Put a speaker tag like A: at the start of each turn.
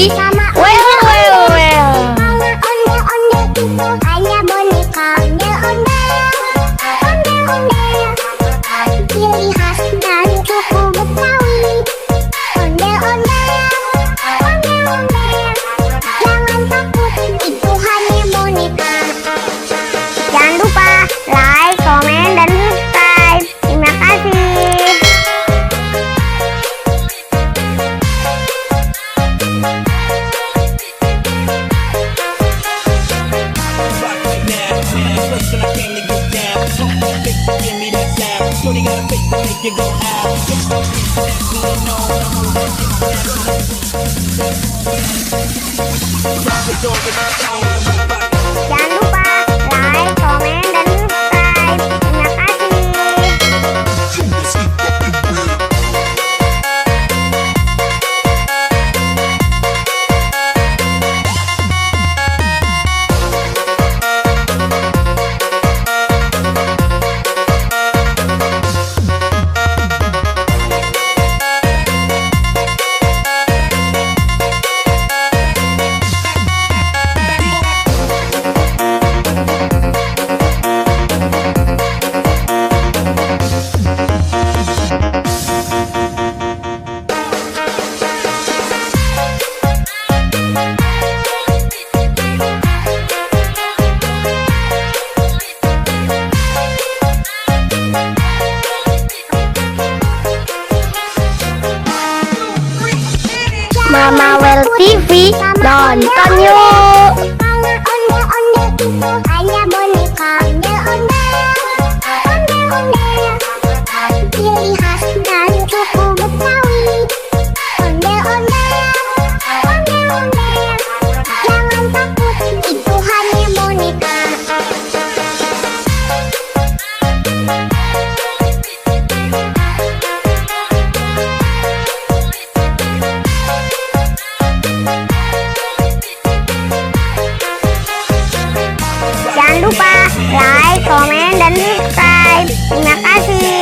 A: Well, well, well.
B: Kalau ondel-ondel itu hanya boneka ondel-ondel. Ciri khas dan suku Betawi. Ondel-ondel. Jangan takut, itu hanya boneka. Jangan lupa like, komen, dan subscribe. Terima kasih. Jangan lupa like, komen, dan subscribe. Terima kasih. Mama Well TV, nonton yuk. Kalau ondel-ondel itu hanya boneka ondel-ondel. Ciri khas dan suku Betawi. Ondel-ondel. Jangan takut, itu hanya boneka. Jangan lupa like, komen, dan subscribe. Terima kasih.